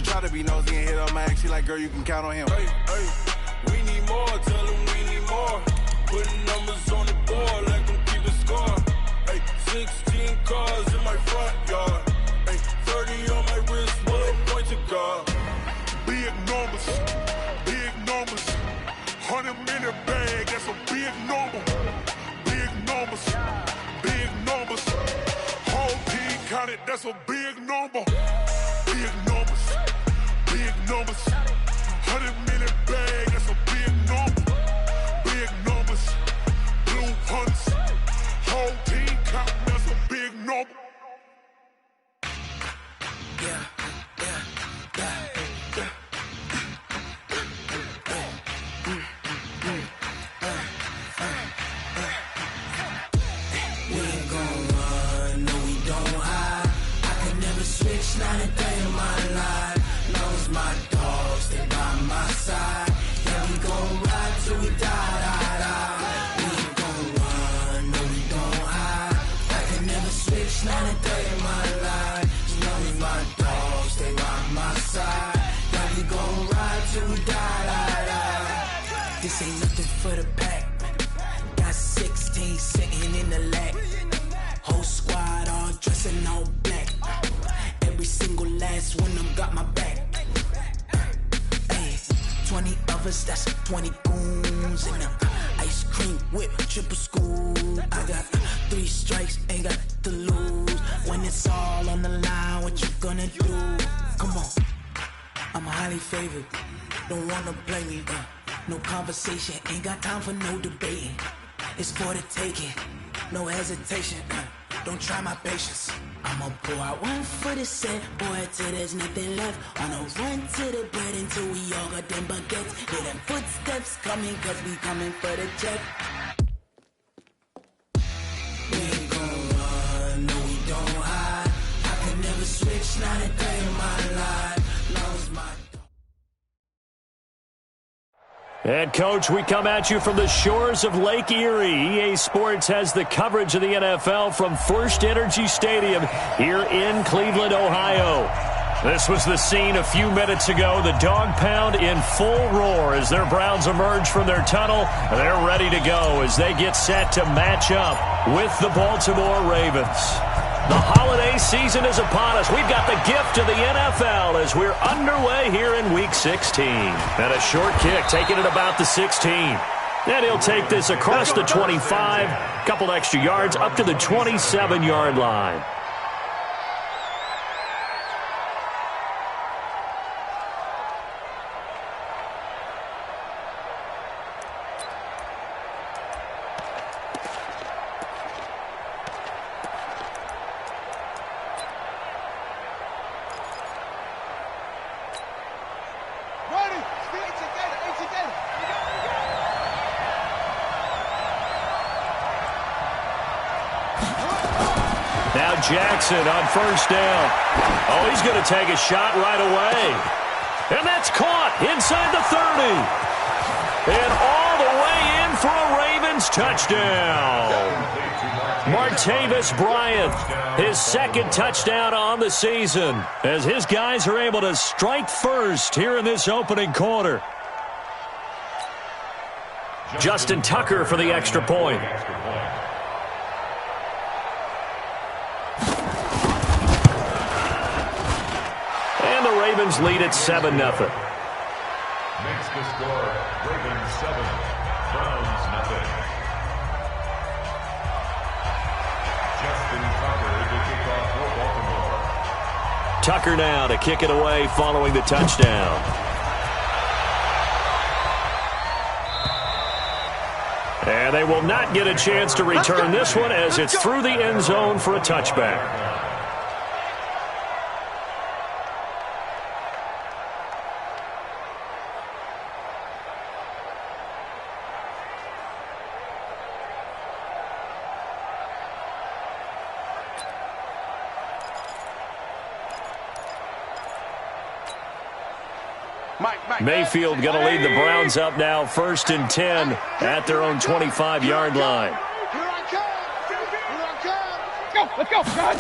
She try to be nosy and hit her max. She like, girl, you can count on him. Hey, hey, we need more. Tell them we need more. Putting numbers on the board, let them keep it score. Hey, 16 cars in my front yard. Hey, 30 on my wrist, what a point to God. Big numbers, big numbers. 100-minute bag, that's a big number. Big numbers, big numbers. Whole team counted, that's a big number. Big numbers, big numbers. 100-minute bag, that's a big number. Big numbers, blue hunts. Whole team counting, that's a big number. Yeah. Not a day in my life. Knows my dogs, they by my side. Yeah, we gon' ride till we die. We ain't gon' run, no, we don't hide. I can never switch, not a day in my life. Knows my dogs, they by my side. Yeah, we gon' ride till we die. This ain't nothing for the pack. Got 16 sitting in the lap. Whole squad all dressing all black. Every single last one of them got my back. Hey, 20 of us, that's 20 goons in them. Ice cream whip, triple school. I got 3 strikes, ain't got to lose. When it's all on the line, what you gonna do? Come on, I'm highly favored. Don't wanna play me, no conversation. Ain't got time for no debating. It's for the taking, no hesitation. Don't try my patience. I'ma pour out one for the set, boy, till there's nothing left. On a run to the bread until we all got them baguettes. Hear them footsteps coming, cause we coming for the check. We ain't gon' run, no, we don't hide. I can never switch, not a day in my life. Loves my And, Coach, we come at you from the shores of Lake Erie. EA Sports has the coverage of the NFL from First Energy Stadium here in Cleveland, Ohio. This was the scene a few minutes ago. The dog pound in full roar as their Browns emerge from their tunnel. They're ready to go as they get set to match up with the Baltimore Ravens. The holiday season is upon us. We've got the gift of the NFL as we're underway here in Week 16. And a short kick taking it about the 16. And he'll take this across the 25, couple extra yards up to the 27-yard line. Jackson on first down. Oh, he's going to take a shot right away. And that's caught inside the 30. And all the way in for a Ravens touchdown. Martavis Bryant, his second touchdown on the season, as his guys are able to strike first here in this opening quarter. Justin Tucker for the extra point. Ravens lead at 7-0. Makes the score Ravens 7, Browns 0. Justin Tucker to kick off for Baltimore. Tucker now to kick it away following the touchdown. And they will not get a chance to return this one as it's through the end zone for a touchback. Mayfield going to lead the Browns up now, 1st and 10 at their own 25-yard line. Let's go, guys.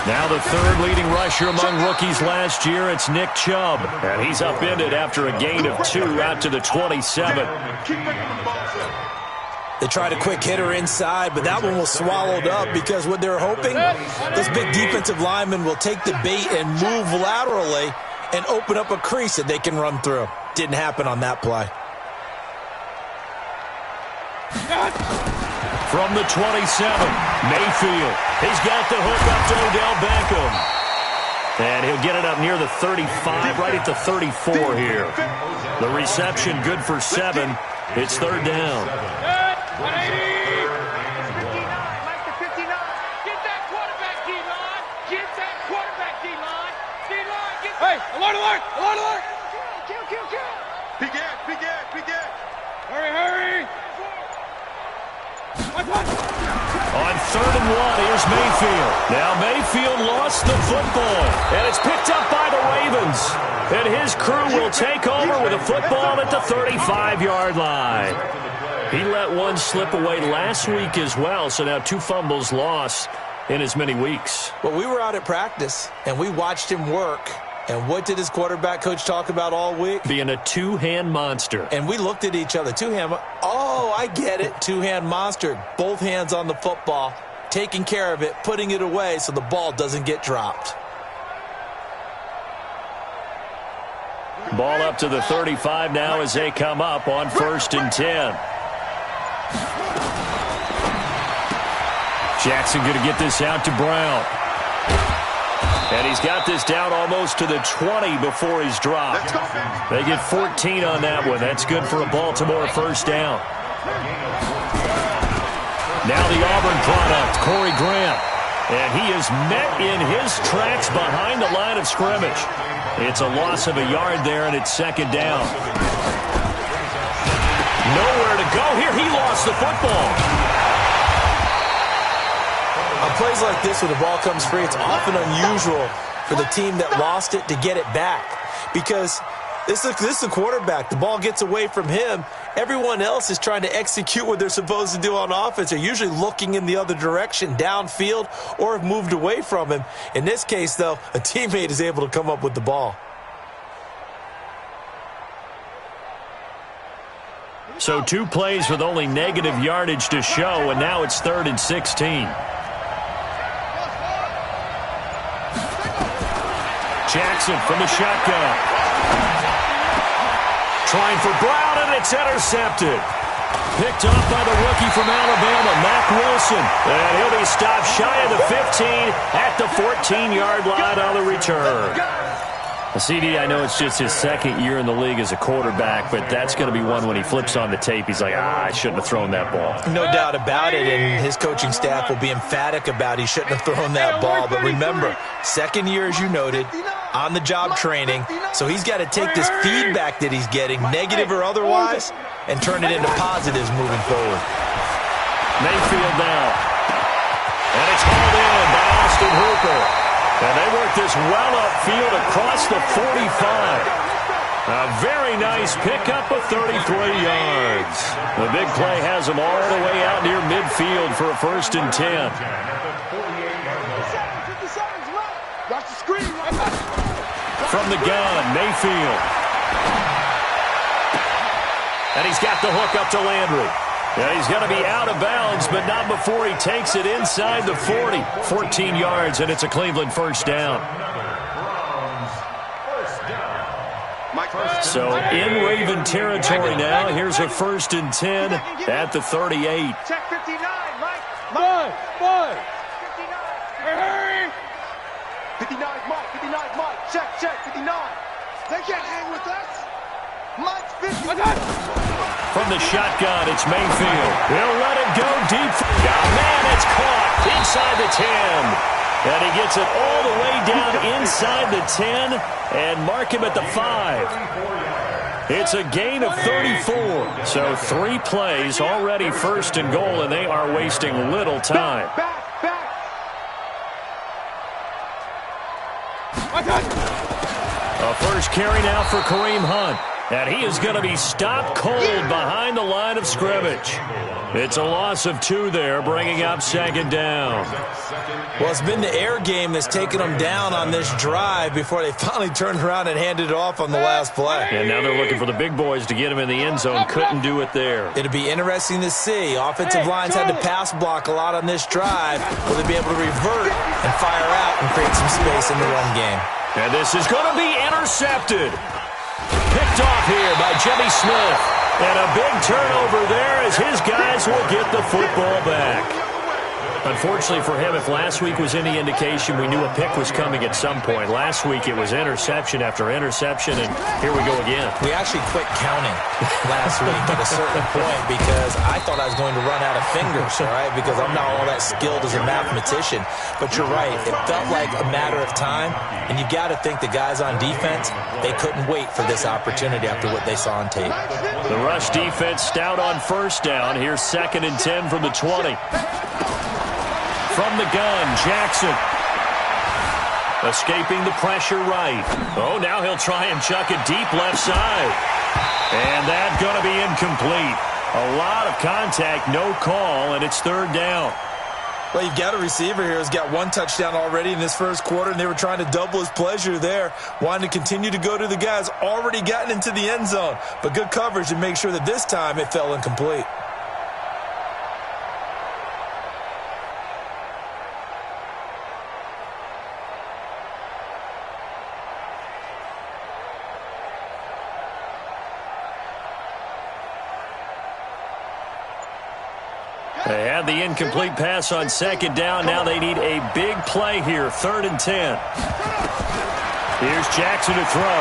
Now the third leading rusher among rookies last year, it's Nick Chubb. And he's upended after a gain of 2 out to the 27. They tried a quick hitter inside, but that one was swallowed up because what they're hoping, those big defensive linemen will take the bait and move laterally and open up a crease that they can run through. Didn't happen on that play. From the 27, Mayfield. He's got the hook up to Odell Beckham. And he'll get it up near the 35, right at the 34 here. The reception good for 7. It's third down. 180. 59, Mike to 59. Get that quarterback, D-line. Get that quarterback, D-line. D-line, get that. Hey, alert, alert, alert, alert. Kill. Peek it. Hurry. On 3rd and 1, here's Mayfield. Now Mayfield lost the football, and it's picked up by the Ravens. And his crew will take over with a football at the 35-yard line. He let one slip away last week as well, so now 2 fumbles lost in as many weeks. Well, we were out at practice, and we watched him work. And what did his quarterback coach talk about all week? Being a two-hand monster. And we looked at each other. Oh, I get it. Two-hand monster. Both hands on the football, taking care of it, putting it away so the ball doesn't get dropped. Ball up to the 35 now as they come up on 1st and 10. Jackson going to get this out to Brown. And he's got this down almost to the 20 before he's dropped. They get 14 on that one. That's good for a Baltimore first down. Now the Auburn product, Corey Graham. And he is met in his tracks behind the line of scrimmage. It's a loss of a yard there, and it's 2nd down. Nowhere to go here. He lost the football. On plays like this where the ball comes free, it's often unusual for the team that lost it to get it back. Because this is the quarterback. The ball gets away from him. Everyone else is trying to execute what they're supposed to do on offense. They're usually looking in the other direction, downfield, or have moved away from him. In this case, though, a teammate is able to come up with the ball. So 2 plays with only negative yardage to show, and now it's 3rd and 16. Jackson from the shotgun. Trying for Brown, and it's intercepted. Picked up by the rookie from Alabama, Mack Wilson. And he'll be stopped shy of the 15 at the 14-yard line on the return. CD, I know it's just his 2nd year in the league as a quarterback, but that's going to be one when he flips on the tape, he's like, I shouldn't have thrown that ball. No doubt about it, and his coaching staff will be emphatic about he shouldn't have thrown that ball. But remember, 2nd year, as you noted, on-the-job training, so he's got to take this feedback that he's getting, negative or otherwise, and turn it into positives moving forward. Mayfield now. And it's hauled in by Austin Hooper. And they work this well upfield across the 45. A very nice pickup of 33 yards. The big play has them all the way out near midfield for a 1st and 10. From the gun, Mayfield. And he's got the hook up to Landry. Yeah, he's going to be out of bounds, but not before he takes it inside the 40. 14 yards, and it's a Cleveland first down. So in Raven territory now. Here's a 1st and 10 at the 38. Check 59, Mike. Mike. 59. Hurry. 59, Mike. Check 59. They can't hang with us. Mike's 59. From the shotgun, it's Mayfield. He'll let it go deep. Oh, man, it's caught inside the 10. And he gets it all the way down inside the 10 and mark him at the 5. It's a gain of 34. So 3 plays, already 1st and goal, and they are wasting little time. A first carry now for Kareem Hunt. And he is going to be stopped cold behind the line of scrimmage. It's a loss of 2 there, bringing up second down. Well, it's been the air game that's taken them down on this drive before they finally turned around and handed it off on the last play. And now they're looking for the big boys to get him in the end zone. Couldn't do it there. It'll be interesting to see. Offensive lines had to pass block a lot on this drive. Will they be able to revert and fire out and create some space in the run game? And this is going to be intercepted. Picked off here by Jimmy Smith. And a big turnover there as his guys will get the football back. Unfortunately for him, if last week was any indication, we knew a pick was coming at some point. Last week it was interception after interception, and here we go again. We actually quit counting last week at a certain point because I thought I was going to run out of fingers, all right, because I'm not all that skilled as a mathematician. But you're right. It felt like a matter of time, and you got to think the guys on defense, they couldn't wait for this opportunity after what they saw on tape. The rush defense stout on first down. Here's 2nd and 10 from the 20. From the gun, Jackson. Escaping the pressure right. Oh, now he'll try and chuck it deep left side. And that's going to be incomplete. A lot of contact, no call, and it's 3rd down. Well, you've got a receiver here who's got 1 touchdown already in this first quarter, and they were trying to double his pleasure there, wanting to continue to go to the guys already gotten into the end zone. But good coverage to make sure that this time it fell incomplete. They had the incomplete pass on 2nd down. Now they need a big play here. 3rd and 10. Here's Jackson to throw.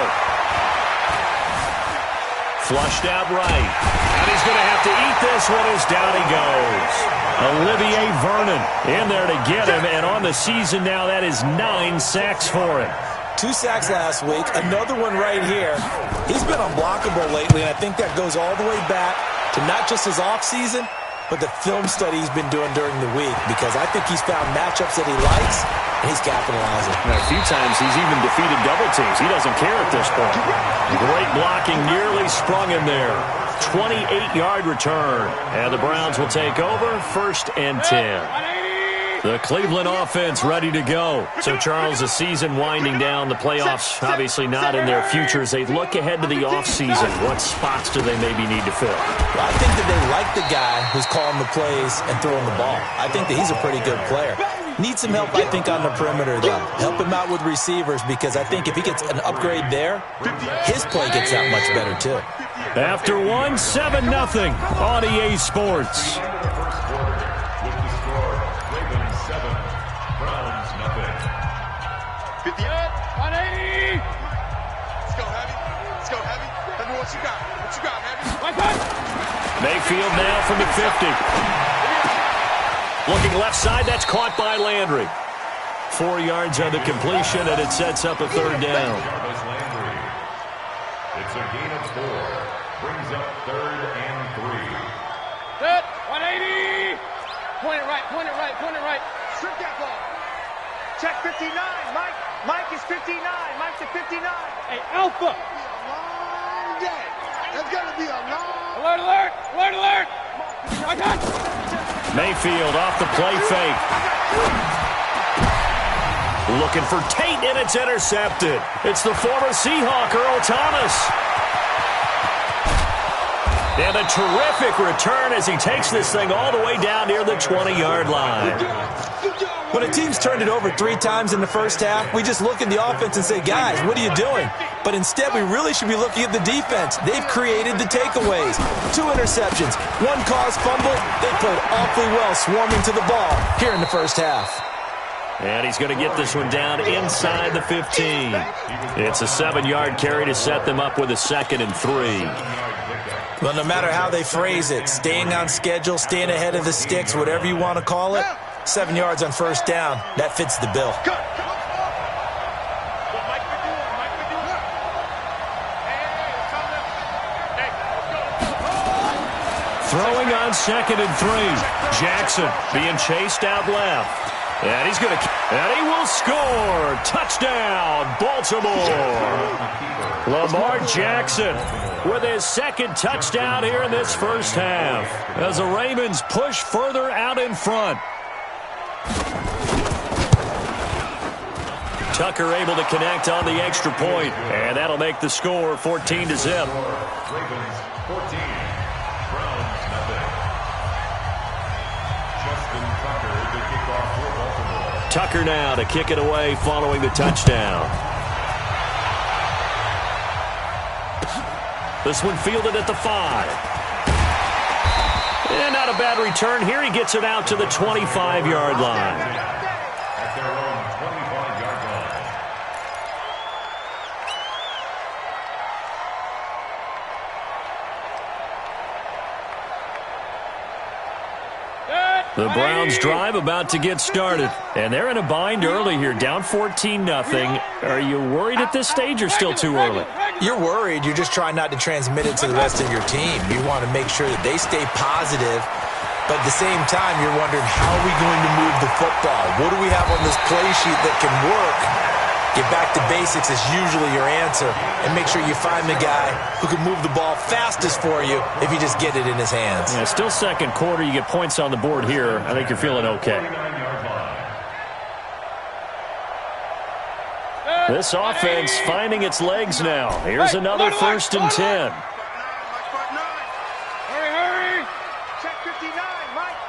Flushed out right. And he's going to have to eat this one as down he goes. Olivier Vernon in there to get him. And on the season now, that is 9 sacks for him. 2 sacks last week. Another one right here. He's been unblockable lately, and I think that goes all the way back to not just his offseason, but the film study he's been doing during the week, because I think he's found matchups that he likes, and he's capitalizing. Now, a few times he's even defeated double teams. He doesn't care at this point. Great blocking, nearly sprung him there. 28-yard return. And the Browns will take over, 1st and 10. The Cleveland offense ready to go. So, Charles, the season winding down, the playoffs obviously not in their futures. They look ahead to the offseason. What spots do they maybe need to fill? Well, I think that they like the guy who's calling the plays and throwing the ball. I think that he's a pretty good player. Needs some help, I think, on the perimeter, though. Help him out with receivers, because I think if he gets an upgrade there, his play gets that much better, too. After 1, 7-0 on EA Sports. Mayfield now from the 50. Looking left side, that's caught by Landry. 4 yards on the completion, and it sets up a 3rd down. It's a gain of 4. Brings up 3rd and 3. Good. 180. Point it right, point it right, point it right. Strip that ball. Check 59. Mike is 59. Mike's at 59. Hey, Alpha. Long day. That's going to be a long... Alert, alert, alert, alert. Mayfield off the play fake. Looking for Tate, and it's intercepted. It's the former Seahawk, Earl Thomas. And a terrific return as he takes this thing all the way down near the 20-yard line. When a team's turned it over 3 times in the first half, we just look at the offense and say, guys, what are you doing? But instead, we really should be looking at the defense. They've created the takeaways. 2 interceptions, 1 caused fumble. They played awfully well swarming to the ball here in the first half. And he's going to get this one down inside the 15. It's a 7-yard carry to set them up with a 2nd and 3. Well, no matter how they phrase it, staying on schedule, staying ahead of the sticks, whatever you want to call it, 7 yards on first down, that fits the bill. Throwing on 2nd and 3. Jackson being chased out left. And he's going to... And he will score. Touchdown, Baltimore. Lamar Jackson with his second touchdown here in this first half as the Ravens push further out in front. Tucker able to connect on the extra point, and that'll make the score 14-0. Ravens 14, Browns nothing. Justin Tucker to kick off for Baltimore. Tucker now to kick it away following the touchdown. This one fielded at the 5. And not a bad return here. He gets it out to the 25-yard line. At their own 25-yard line. The Browns drive about to get started. And they're in a bind early here, down 14-0. Are you worried at this stage or still too early? You're worried. You're just trying not to transmit it to the rest of your team. You want to make sure that they stay positive. But at the same time, you're wondering, how are we going to move the football? What do we have on this play sheet that can work? Get back to basics is usually your answer. And make sure you find the guy who can move the ball fastest for you if you just get it in his hands. Yeah, still second quarter. You get points on the board here. I think you're feeling okay. This offense finding its legs now. Here's another 1st and 10. Hurry! Check 59, Mike.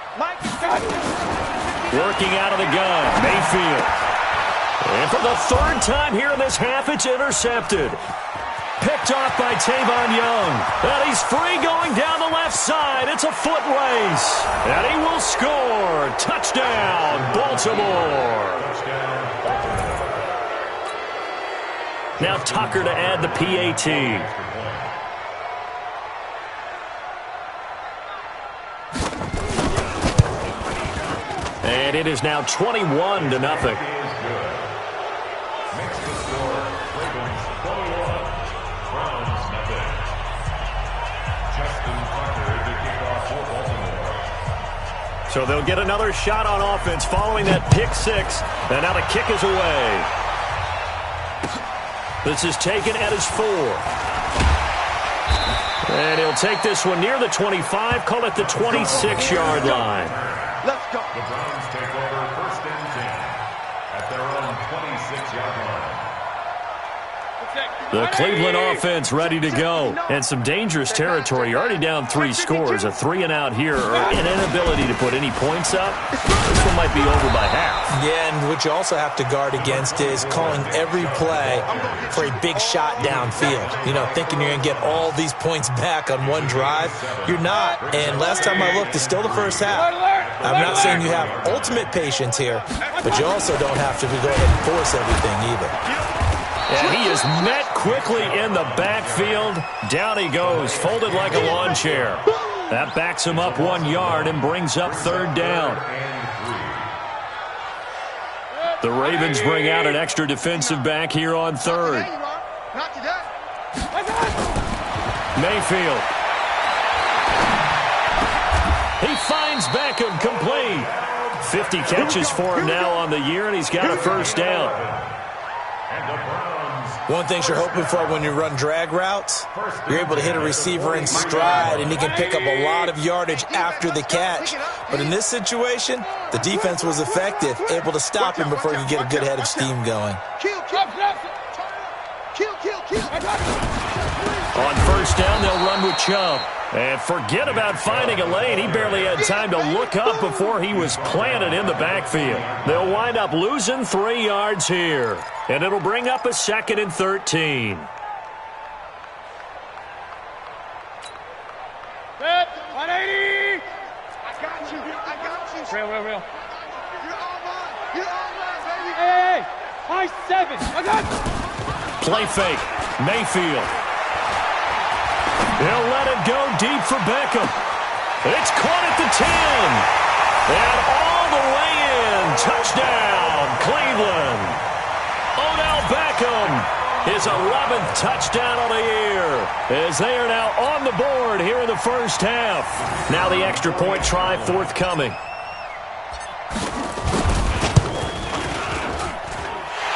Working out of the gun, Mayfield. And for the 3rd time here in this half, it's intercepted. Picked off by Tavon Young. And he's free going down the left side. It's a foot race. And he will score. Touchdown, Baltimore. Now Tucker to add the PAT. And it is now 21-0. So they'll get another shot on offense following that pick 6. And now the kick is away. This is taken at his 4. And he'll take this one near the 25, call it the 26-yard line. Let's go. The Browns take over 1st and 10 at their own 26-yard line. The Cleveland offense ready to go. And some dangerous territory. You're already down 3 scores. A 3-and-out here, or an inability to put any points up. This one might be over by half. Yeah, and what you also have to guard against is calling every play for a big shot downfield. You know, thinking you're going to get all these points back on one drive. You're not. And last time I looked, it's still the first half. I'm not saying you have ultimate patience here, but you also don't have to go ahead and force everything either. And he is met quickly in the backfield. Down he goes, folded like a lawn chair. That backs him up 1 yard and brings up 3rd down. The Ravens bring out an extra defensive back here on 3rd. Mayfield. He finds Beckham complete. 50 catches for him now on the year, and he's got a 1st down. One thing you're hoping for when you run drag routes, you're able to hit a receiver in stride, and he can pick up a lot of yardage after the catch. But in this situation, the defense was effective, able to stop him before he could get a good head of steam going. On 1st down, they'll run with Chubb. And forget about finding a lane. He barely had time to look up before he was planted in the backfield. They'll wind up losing 3 yards here. And it'll bring up a 2nd and 13. Set, 180. I got you. Real. You're all mine, baby. Hey, high 7. I got you. Play fake. Mayfield. He'll let it go deep for Beckham. It's caught at the 10. And all the way in. Touchdown, Cleveland. Odell Beckham, his 11th touchdown of the year, as they are now on the board here in the first half. Now the extra point try forthcoming.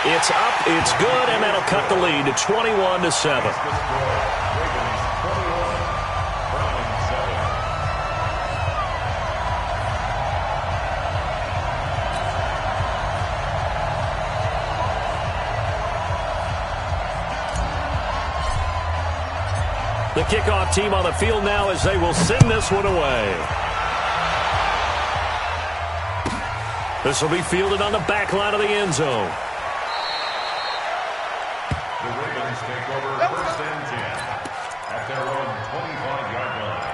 It's up, it's good, and that'll cut the lead to 21-7. The kickoff team on the field now as they will send this one away. This will be fielded on the back line of the end zone. The Ravens take over 1st and 10 at their own 25-yard line.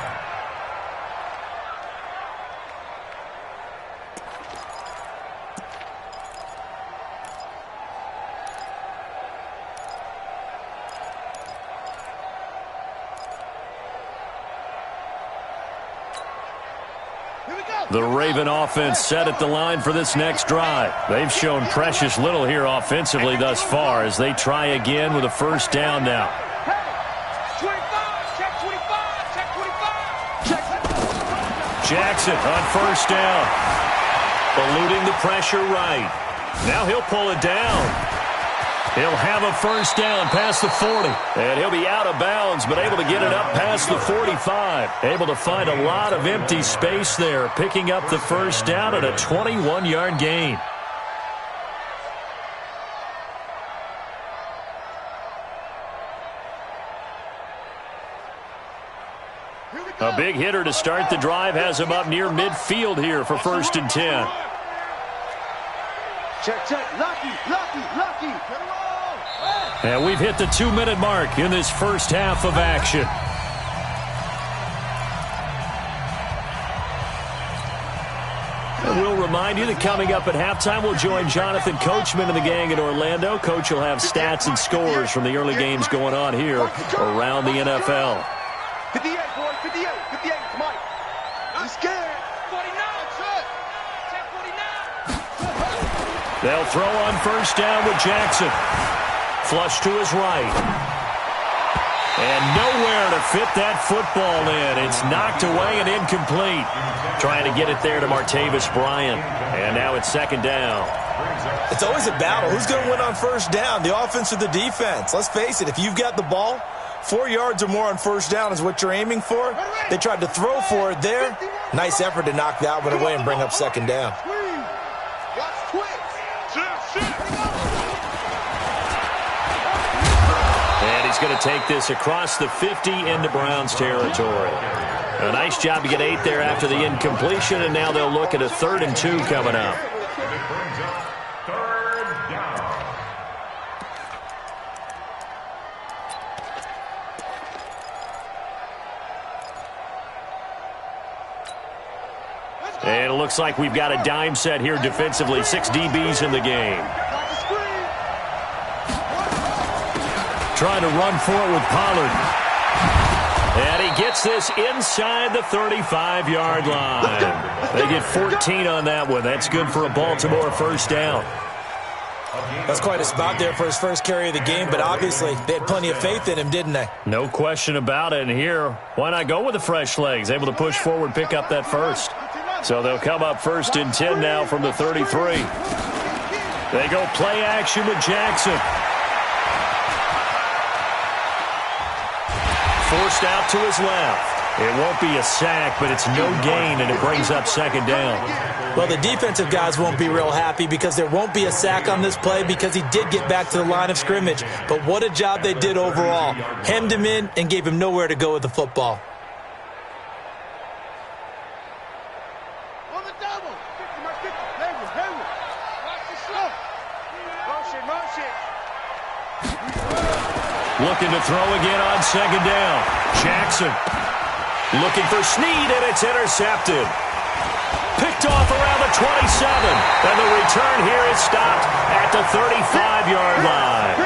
The Raven offense set at the line for this next drive. They've shown precious little here offensively thus far as they try again with a first down now. Jackson on first down. Eluding the pressure right. Now he'll pull it down. He'll have a first down past the 40. And he'll be out of bounds, but able to get it up past the 45. Able to find a lot of empty space there, picking up the first down at a 21-yard gain. A big hitter to start the drive has him up near midfield here for 1st and 10. Check. Lucky. And we've hit the 2-minute mark in this first half of action. And we'll remind you that coming up at halftime, we'll join Jonathan Coachman and the gang in Orlando. Coach will have stats and scores from the early games going on here around the NFL. 58, boy, 58, come on. I'm scared. 49, check 49. They'll throw on first down with Jackson. Flush to his right. And nowhere to fit that football in. It's knocked away and incomplete. Trying to get it there to Martavis Bryant. And now it's 2nd down. It's always a battle. Who's going to win on first down, the offense or the defense? Let's face it, if you've got the ball, 4 yards or more on first down is what you're aiming for. They tried to throw for it there. Nice effort to knock that one away and bring up 2nd down. And he's going to take this across the 50 into Browns territory. A nice job to get 8 there after the incompletion, and now they'll look at a 3rd and 2 coming up. And it looks like we've got a dime set here defensively. 6 DBs in the game. Trying to run for it with Pollard. And he gets this inside the 35-yard line. They get 14 on that one. That's good for a Baltimore first down. That's quite a spot there for his first carry of the game, but obviously they had plenty of faith in him, didn't they? No question about it. And here, why not go with the fresh legs? Able to push forward, pick up that first. So they'll come up 1st and 10 now from the 33. They go play action with Jackson. Forced out to his left. It won't be a sack, but it's no gain, and it brings up 2nd down. Well, the defensive guys won't be real happy because there won't be a sack on this play because he did get back to the line of scrimmage. But what a job they did overall. Hemmed him in and gave him nowhere to go with the football. Looking to throw again on 2nd down. Jackson looking for Snead, and it's intercepted. Picked off around the 27. And the return here is stopped at the 35-yard line.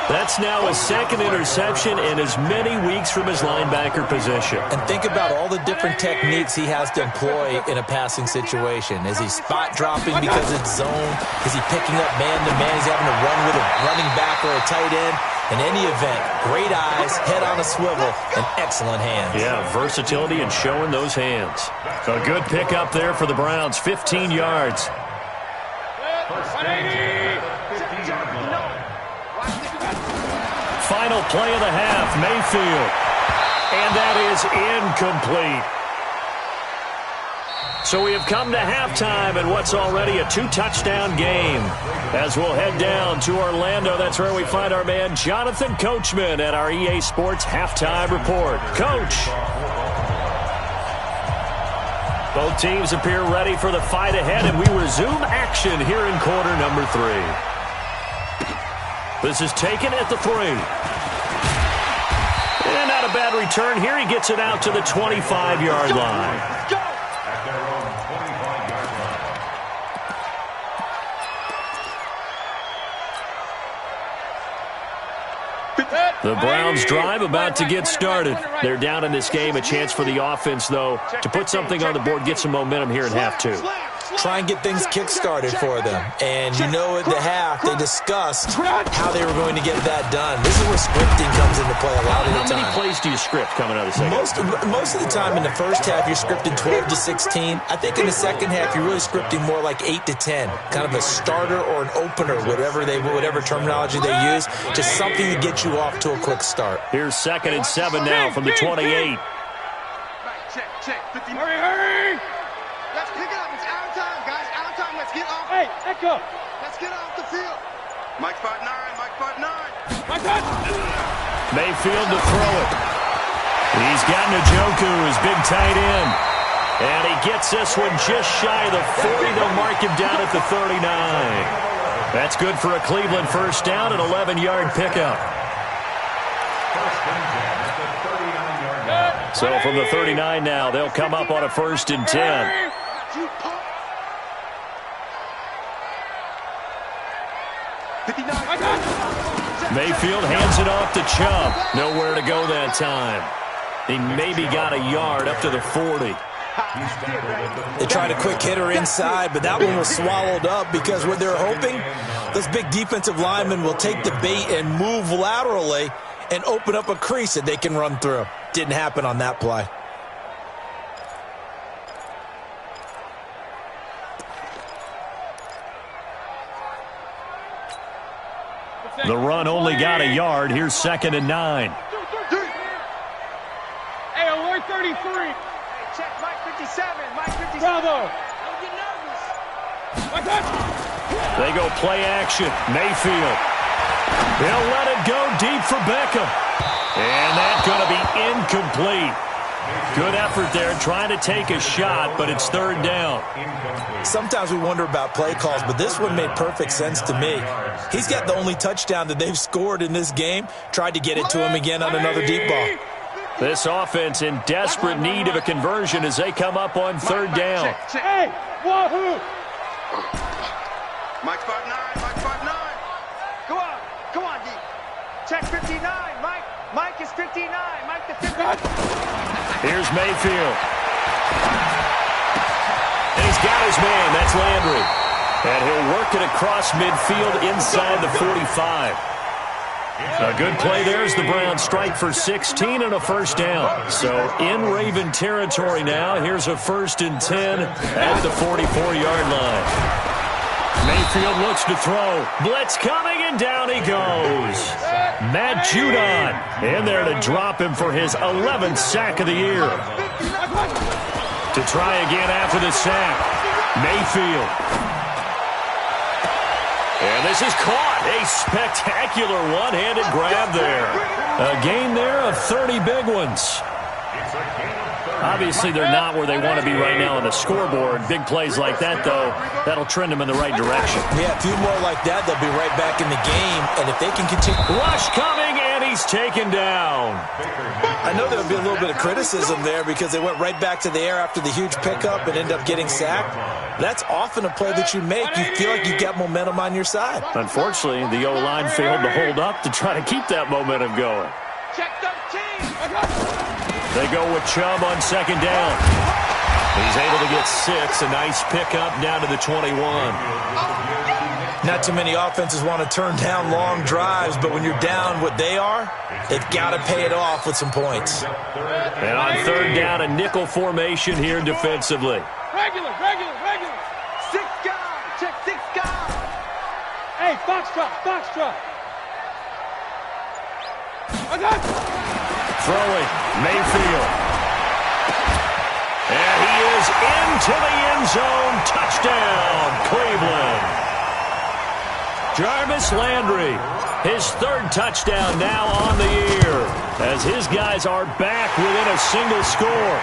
That's now his 2nd interception in as many weeks from his linebacker position. And think about all the different techniques he has to employ in a passing situation. Is he spot dropping because it's zone? Is he picking up man-to-man? Is he having to run with a running back or a tight end? In any event, great eyes, head on a swivel, and excellent hands. Yeah, versatility and showing those hands. A good pickup there for the Browns, 15 yards. 1st and 10, 50 final play of the half. Mayfield. And that is incomplete. So we have come to halftime in what's already a 2-touchdown game. As we'll head down to Orlando, that's where we find our man Jonathan Coachman at our EA Sports Halftime Report. Coach. Both teams appear ready for the fight ahead, and we resume action here in quarter number 3. This is taken at the 3. And not a bad return here. He gets it out to the 25-yard line. The Browns drive about to get started. They're down in this game. A chance for the offense, though, to put something on the board, get some momentum here in half 2. Try and get things kick-started for them. And you know at the half, they discussed how they were going to get that done. This is where scripting comes into play a lot of the time. How many plays do you script coming out of the second half? Most of the time in the first half, you're scripting 12 to 16. I think in the second half, you're really scripting more like 8 to 10. Kind of a starter or an opener, whatever terminology they use. Just something to get you off to a quick start. Here's 2nd and 7 now from the 28. Check. Hurry! Let's pick it up. It's out of time, guys. Out of time. Let's get off. Hey, echo. Let's get off the field. Mike 5'9". Mayfield to throw it. He's got Njoku, his big tight end. And he gets this one just shy of the 40. They'll mark him down at the 39. That's good for a Cleveland first down, an 11-yard pickup. So from the 39 now, they'll come up on a 1st and 10. Mayfield hands it off to Chubb. Nowhere to go that time. He maybe got a yard up to the 40. They tried a quick hitter inside, but that one was swallowed up because what they're hoping, those big defensive linemen will take the bait and move laterally and open up a crease that they can run through. Didn't happen on that play. The run only got a yard. Here's 2nd and 9. Hey, alert 33. Hey, check Mike 57. Mike 57. Bravo. Don't get nervous. They go play action. Mayfield. He'll let it go deep for Beckham. And that's going to be incomplete. Good effort there, trying to take a shot, but it's 3rd down. Sometimes we wonder about play calls, but this one made perfect sense to me. He's got the only touchdown that they've scored in this game. Tried to get it to him again on another deep ball. This offense in desperate need of a conversion as they come up on 3rd down. Hey, wahoo! Mike 5'9", Mike 5'9". Go on, D. Check 59, Mike. Mike is 59. Mike the 59. Here's Mayfield. And he's got his man. That's Landry. And he'll work it across midfield inside the 45. A good play there as the Browns strike for 16 and a 1st down. So in Raven territory now. Here's a 1st and 10 at the 44-yard line. Mayfield looks to throw. Blitz coming, and down he goes. Matt Judon in there to drop him for his 11th sack of the year. To try again after the sack. Mayfield. And this is caught. A spectacular one-handed grab there. A gain there of 30 big ones. Obviously, they're not where they want to be right now on the scoreboard. Big plays like that, though, that'll trend them in the right direction. Yeah, a few more like that, they'll be right back in the game. And if they can continue... Rush coming, and he's taken down. I know there'll be a little bit of criticism there because they went right back to the air after the huge pickup and ended up getting sacked. That's often a play that you make. You feel like you've got momentum on your side. Unfortunately, the O-line failed to hold up to try to keep that momentum going. Check 13. They go with Chubb on 2nd down. He's able to get 6. A nice pickup down to the 21. Not too many offenses want to turn down long drives, but when you're down what they are, they've got to pay it off with some points. And on 3rd down, a nickel formation here defensively. Regular. 6 guys. Check 6 guys. Hey, Foxtrot. Throwing, Mayfield. And he is into the end zone. Touchdown, Cleveland. Jarvis Landry, his third touchdown now on the year, as his guys are back within a single score.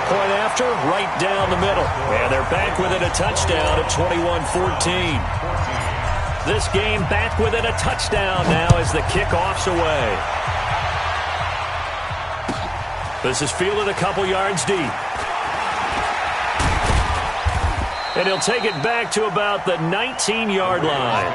Point after, right down the middle. And they're back within a touchdown at 21-14. This game back within a touchdown now as the kickoff's away. This is fielded a couple yards deep. And he'll take it back to about the 19-yard line.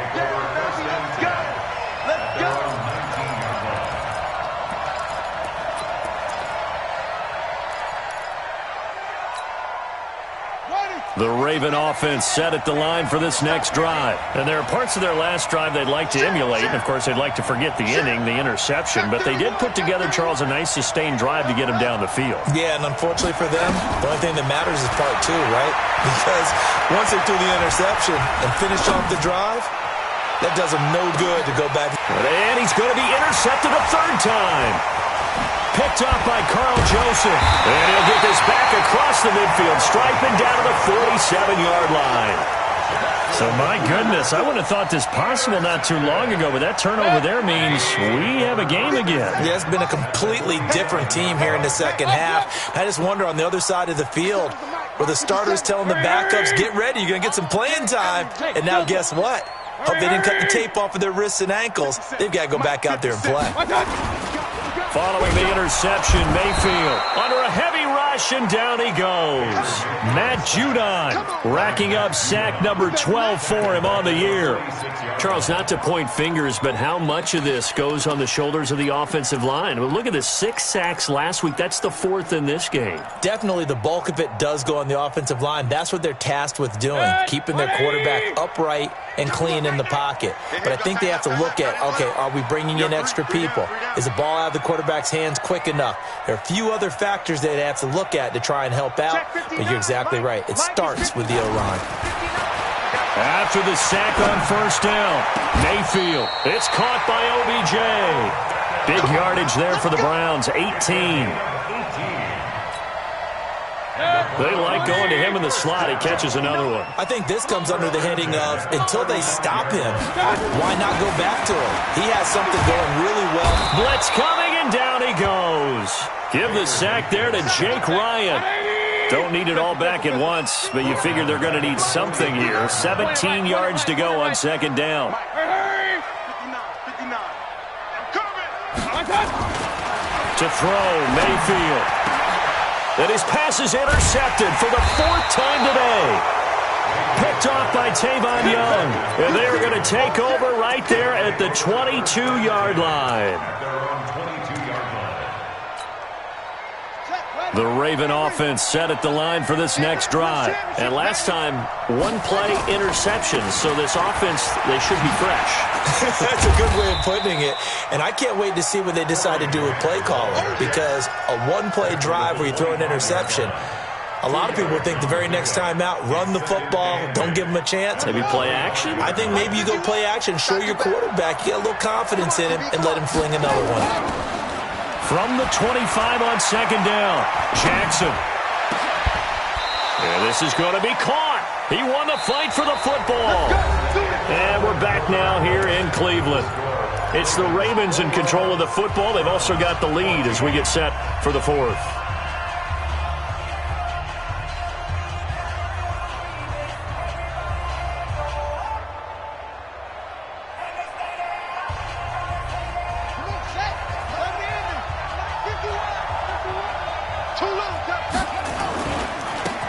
The Raven offense set at the line for this next drive. And there are parts of their last drive they'd like to emulate. And, of course, they'd like to forget the inning, the interception. But they did put together, Charles, a nice sustained drive to get him down the field. Yeah, and unfortunately for them, the only thing that matters is part two, right? Because once they threw the interception and finished off the drive, that does them no good to go back. And he's going to be intercepted a third time. Picked up by Carl Joseph. And he'll get this back across the midfield, striping down to the 47-yard line. So, my goodness, I wouldn't have thought this possible not too long ago, but that turnover there means we have a game again. Yeah, it's been a completely different team here in the second half. I just wonder on the other side of the field where the starters telling the backups, get ready, you're going to get some playing time. And now guess what? Hope they didn't cut the tape off of their wrists and ankles. They've got to go back out there and play. Following the interception, Mayfield under a heavy rush, and down he goes. Matt Judon racking up sack number 12 for him on the year. Charles, not to point fingers, but how much of this goes on the shoulders of the offensive line? Well, look at this, 6 sacks last week. That's the 4th in this game. Definitely the bulk of it does go on the offensive line. That's what they're tasked with doing, keeping their quarterback upright and clean in the pocket. But I think they have to look at, okay, are we bringing in extra people? Is the ball out of the quarterback's hands quick enough? There are a few other factors they have to look at to try and help out, but you're exactly right. It starts with the O-line. After the sack on first down, Mayfield, it's caught by OBJ. Big yardage there for the Browns, 18. They like going to him in the slot. He catches another one. I think this comes under the heading of, until they stop him, why not go back to him? He has something going really well. Blitz coming, and down he goes. Give the sack there to Jake Ryan. Don't need it all back at once, but you figure they're going to need something here. 17 yards to go on second down. To throw, Mayfield. And his pass is intercepted for the 4th time today. Picked off by Tavon Young. And they're going to take over right there at the 22-yard line. The Raven offense set at the line for this next drive. And last time, 1-play interceptions. So this offense, they should be fresh. That's a good way of putting it. And I can't wait to see what they decide to do with play calling. Because a 1-play drive where you throw an interception, a lot of people think the very next time out, run the football, don't give them a chance. Maybe play action? I think maybe you go play action, show your quarterback, you get a little confidence in him, and let him fling another one. From the 25 on second down, Jackson. And this is going to be caught. He won the fight for the football. And we're back now here in Cleveland. It's the Ravens in control of the football. They've also got the lead as we get set for the 4th.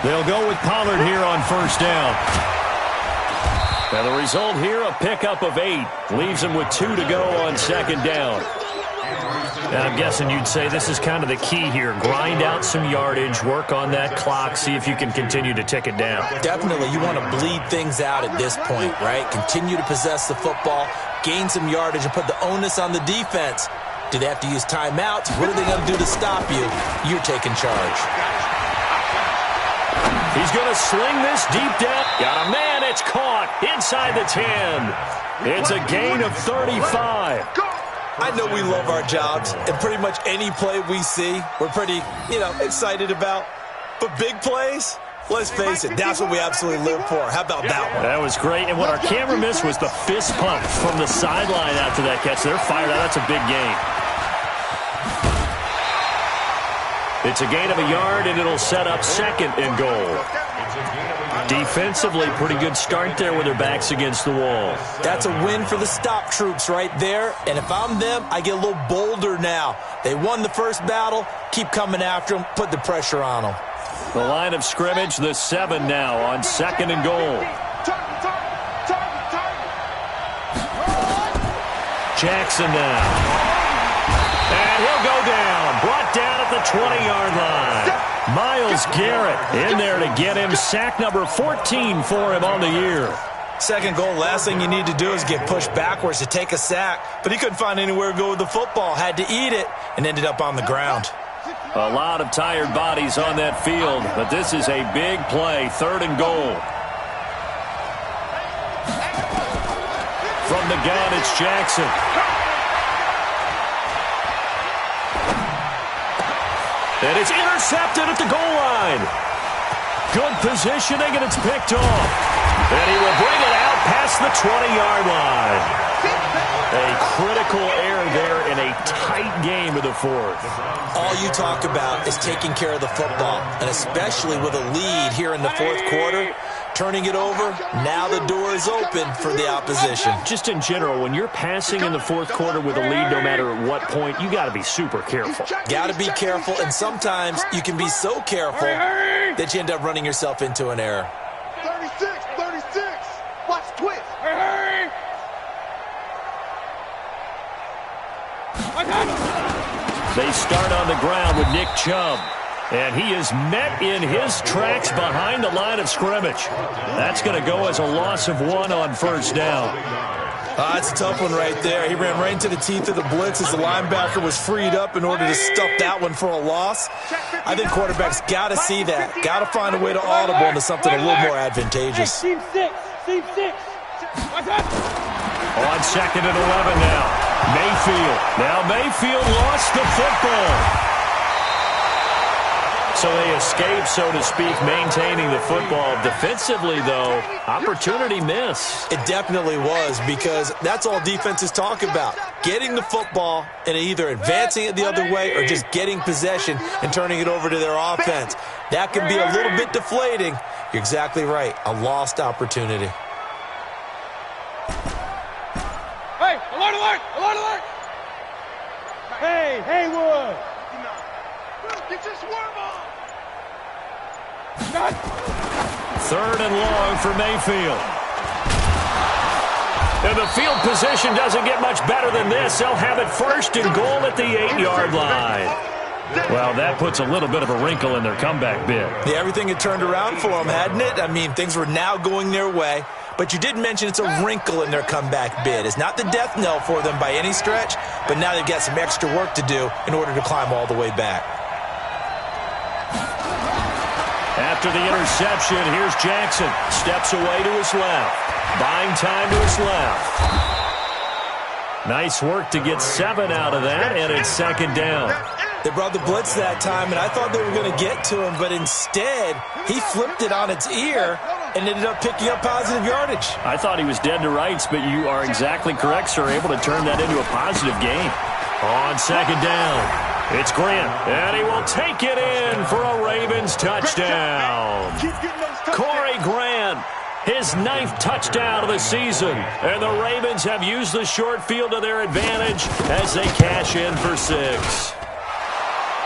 They'll go with Pollard here on first down. Now the result here, a pickup of 8. Leaves him with 2 to go on second down. And I'm guessing you'd say this is kind of the key here. Grind out some yardage, work on that clock, see if you can continue to tick it down. Definitely. You want to bleed things out at this point, right? Continue to possess the football, gain some yardage, and put the onus on the defense. Do they have to use timeouts? What are they going to do to stop you? You're taking charge. He's going to sling this deep down. Got a man. It's caught inside the 10. It's a gain of 35. I know we love our jobs, and pretty much any play we see, we're pretty, excited about. But big plays, let's face it, that's what we absolutely live for. How about that one? That was great, and what our camera missed was the fist pump from the sideline after that catch. They're fired out. That's a big gain. It's a gain of a yard, and it'll set up 2nd and goal. Defensively, pretty good start there with their backs against the wall. That's a win for the stop troops right there, and if I'm them, I get a little bolder now. They won the first battle, keep coming after them, put the pressure on them. The line of scrimmage, the 7 now on 2nd and goal. Jackson now. And he'll go down. Brought down at the 20-yard line. Myles Garrett in there to get him. Sack number 14 for him on the year. 2nd goal, last thing you need to do is get pushed backwards to take a sack. But he couldn't find anywhere to go with the football. Had to eat it and ended up on the ground. A lot of tired bodies on that field, but this is a big play. 3rd and goal. From the gun, it's Jackson. And it's intercepted at the goal line. Good positioning, and it's picked off. And he will bring it out past the 20-yard line. A critical error there in a tight game of the 4th. All you talk about is taking care of the football, and especially with a lead here in the 4th quarter, turning it over, now the door is open for the opposition. Just in general, when you're passing in the 4th quarter with a lead, no matter at what point, you got to be super careful. Got to be careful, and sometimes you can be so careful that you end up running yourself into an error. 36. Watch twist. Hurry. They start on the ground with Nick Chubb. And he is met in his tracks behind the line of scrimmage. That's going to go as a loss of 1 on 1st down. That's a tough one right there. He ran right into the teeth of the blitz as the linebacker was freed up in order to stuff that one for a loss. I think quarterbacks got to see that. Got to find a way to audible into something a little more advantageous. Team 6. On 2nd and 11 now. Mayfield. Now Mayfield lost the football. So they escape, so to speak, maintaining the football. Defensively, though, opportunity miss. It definitely was, because that's all defenses talk about. Getting the football and either advancing it the other way or just getting possession and turning it over to their offense. That can be a little bit deflating. You're exactly right. A lost opportunity. Hey, alert! Hey, Haywood! Get your swarm on! 3rd and long for Mayfield. And the field position doesn't get much better than this. They'll have it 1st and goal at the 8-yard line. Well, that puts a little bit of a wrinkle in their comeback bid. Yeah, everything had turned around for them, hadn't it? I mean, things were now going their way. But you did mention it's a wrinkle in their comeback bid. It's not the death knell for them by any stretch, but now they've got some extra work to do in order to climb all the way back. After the interception, here's Jackson. Steps away to his left. Buying time to his left. Nice work to get 7 out of that, and it's 2nd down. They brought the blitz that time, and I thought they were going to get to him, but instead, he flipped it on its ear and ended up picking up positive yardage. I thought he was dead to rights, but you are exactly correct, sir. Able to turn that into a positive gain. On 2nd down, it's Grant, and he will take it in for a Ravens touchdown. Corey Grant, his 9th touchdown of the season, and the Ravens have used the short field to their advantage as they cash in for 6.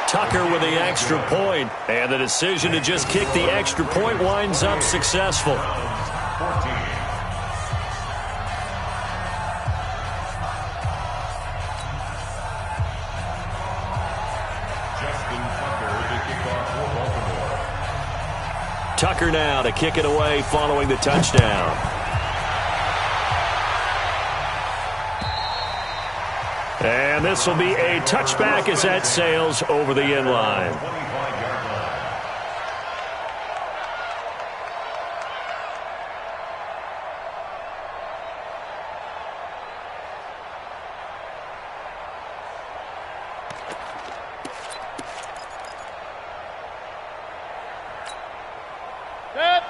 Tucker with the extra point, and the decision to just kick the extra point winds up successful. Tucker now to kick it away following the touchdown. And this will be a touchback as that sails over the end line.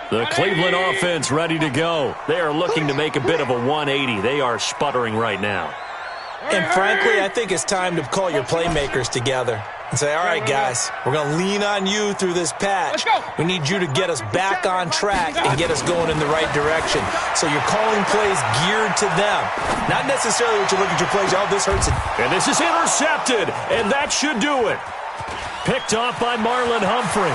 The Cleveland offense ready to go. They are looking to make a bit of a 180. They are sputtering right now. And frankly, I think it's time to call your playmakers together and say, all right, guys, we're going to lean on you through this patch. We need you to get us back on track and get us going in the right direction. So you're calling plays geared to them. Not necessarily what you look at your plays, oh, this hurts it. And this is intercepted, and that should do it. Picked off by Marlon Humphrey.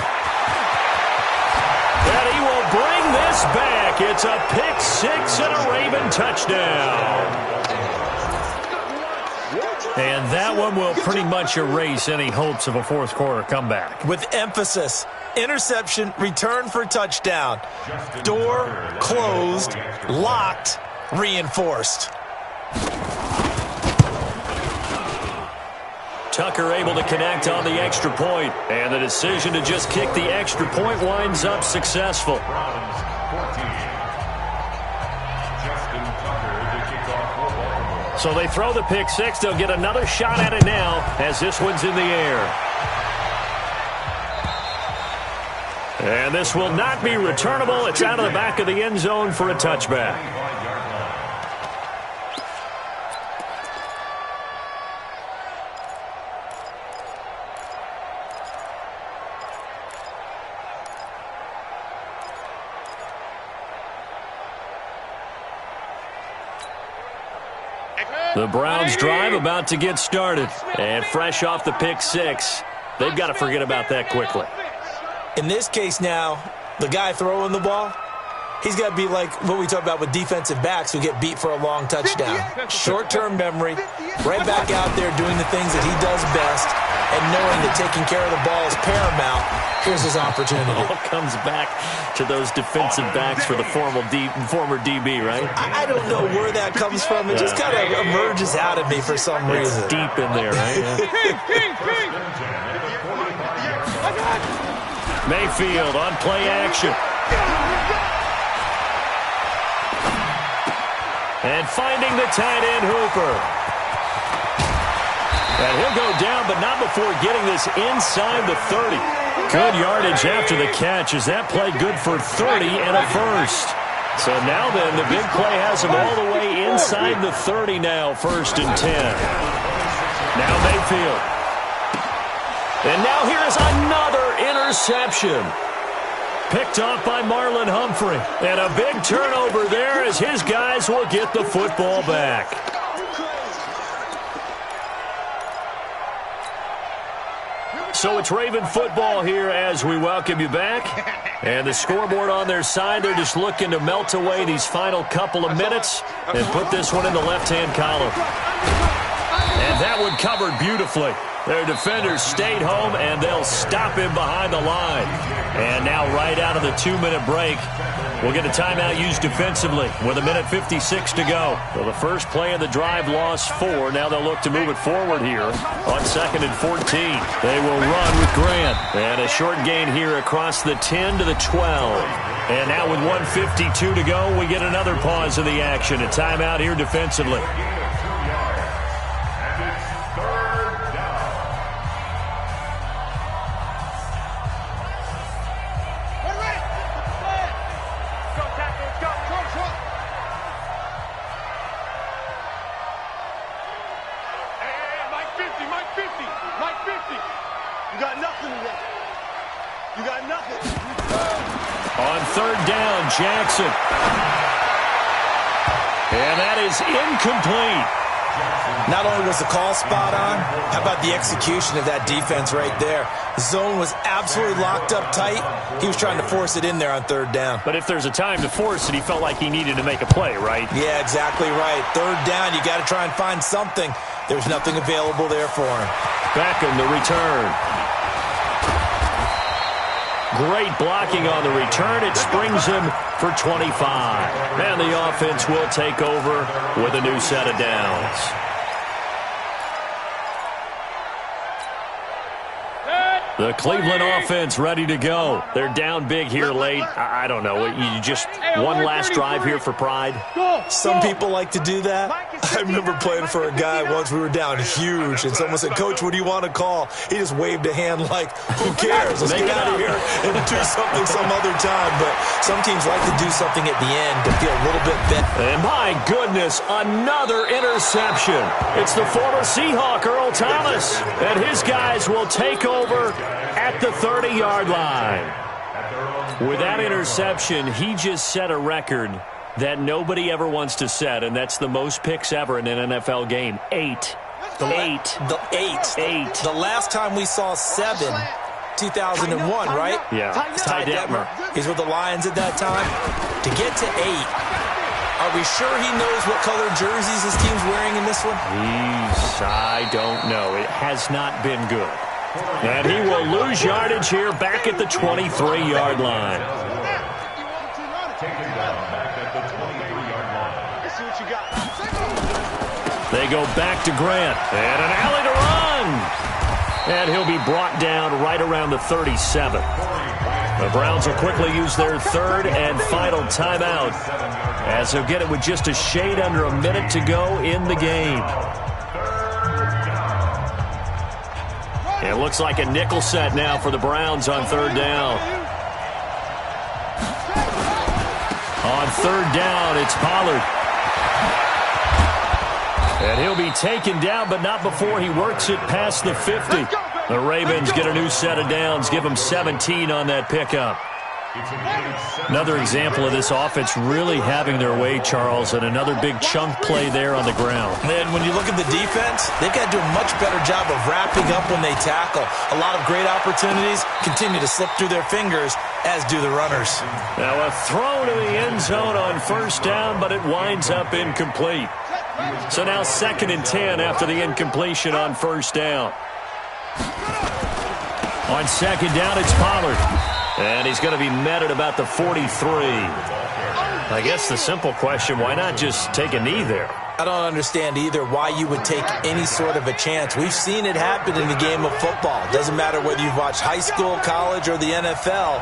And he will bring this back. It's a pick six and a Raven touchdown. And that one will pretty much erase any hopes of a fourth quarter comeback. With emphasis, interception, return for touchdown. Door closed, locked, reinforced. Tucker able to connect on the extra point, and the decision to just kick the extra point winds up successful. So they throw the pick six. They'll get another shot at it now as this one's in the air. And this will not be returnable. It's out of the back of the end zone for a touchback. The Browns drive about to get started. And fresh off the pick six, they've got to forget about that quickly. In this case now, the guy throwing the ball, he's got to be like what we talk about with defensive backs who get beat for a long touchdown. Short-term memory, right back out there doing the things that he does best, and knowing that taking care of the ball is paramount. Here's his opportunity. It all comes back to those defensive backs for the former DB, right? I don't know where that comes from. It just kind of emerges out of me for some reason. It's deep in there, right? Yeah. Mayfield on play action. And finding the tight end Hooper. And he'll go down, but not before getting this inside the 30. Good yardage after the catch. Is that play good for 30 and a first? So now then, the big play has him all the way inside the 30 now, 1st and 10. Now Mayfield. And now here's another interception. Picked off by Marlon Humphrey. And a big turnover there as his guys will get the football back. So it's Raven football here as we welcome you back. And the scoreboard on their side, they're just looking to melt away these final couple of minutes and put this one in the left-hand column. And that one covered beautifully. Their defenders stayed home, and they'll stop him behind the line. And now right out of the 2-minute break, we'll get a timeout used defensively with 1:56 to go. So the first play of the drive lost 4. Now they'll look to move it forward here on 2nd and 14. They will run with Grant. And a short gain here across the 10 to the 12. And now with 1:52 to go, we get another pause in the action. A timeout here defensively. Jackson. And that is incomplete. Not only was the call spot on, how about the execution of that defense right there? Zone was absolutely locked up tight. He was trying to force it in there on 3rd down. But if there's a time to force it, he felt like he needed to make a play, right? Yeah, exactly right. 3rd down, you got to try and find something. There's nothing available there for him. Beckham, the return. Great blocking on the return. It springs him for 25. And the offense will take over with a new set of downs. Set. The Cleveland offense ready to go. They're down big here late. I don't know. You just one last drive here for pride? Some people like to do that. I remember playing for a guy once. We were down huge, and someone said, "Coach, what do you want to call?" He just waved a hand like, "Who cares? Let's get out of here and do something some other time." But some teams like to do something at the end to feel a little bit better. And my goodness, another interception. It's the former Seahawk, Earl Thomas, and his guys will take over at the 30-yard line. With that interception, he just set a record that nobody ever wants to set, and that's the most picks ever in an NFL game. 8. The last time we saw 7, 2001, right? Yeah. Ty Detmer. He's with the Lions at that time. To get to 8, are we sure he knows what color jerseys his team's wearing in this one? I don't know. It has not been good. And he will lose yardage here back at the 23-yard line. They go back to Grant. And an alley to run. And he'll be brought down right around the 37. The Browns will quickly use their third and final timeout, as they'll get it with just a shade under a minute to go in the game. It looks like a nickel set now for the Browns on third down. On third down, it's Pollard. And he'll be taken down, but not before he works it past the 50. The Ravens get a new set of downs, give them 17 on that pickup. Another example of this offense really having their way, Charles, and another big chunk play there on the ground. And when you look at the defense, they've got to do a much better job of wrapping up when they tackle. A lot of great opportunities continue to slip through their fingers, as do the runners. Now a throw to the end zone on first down, but it winds up incomplete. So now 2nd and 10 after the incompletion on first down. On second down, it's Pollard. And he's going to be met at about the 43. I guess the simple question, why not just take a knee there? I don't understand either why you would take any sort of a chance. We've seen it happen in the game of football. Doesn't matter whether you've watched high school, college, or the NFL.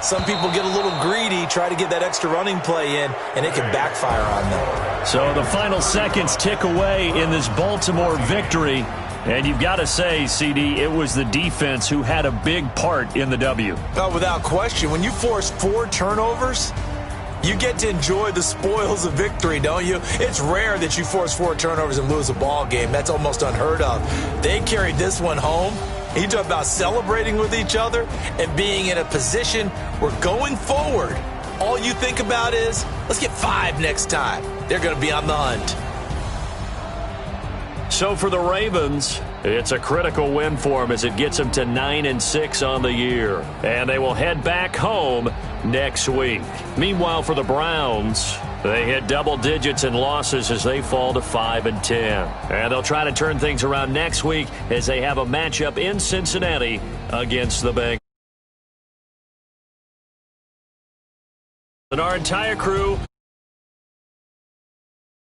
Some people get a little greedy, try to get that extra running play in, and it can backfire on them. So the final seconds tick away in this Baltimore victory. And you've got to say, CD, it was the defense who had a big part in the W. Oh, without question. When you force 4 turnovers, you get to enjoy the spoils of victory, don't you? It's rare that you force 4 turnovers and lose a ball game. That's almost unheard of. They carried this one home. You talk about celebrating with each other and being in a position where going forward, all you think about is, let's get 5 next time. They're going to be on the hunt. So for the Ravens, it's a critical win for them as it gets them to 9-6 on the year. And they will head back home next week. Meanwhile, for the Browns, they hit double digits in losses as they fall to 5-10. And they'll try to turn things around next week as they have a matchup in Cincinnati against the Bengals. And our entire crew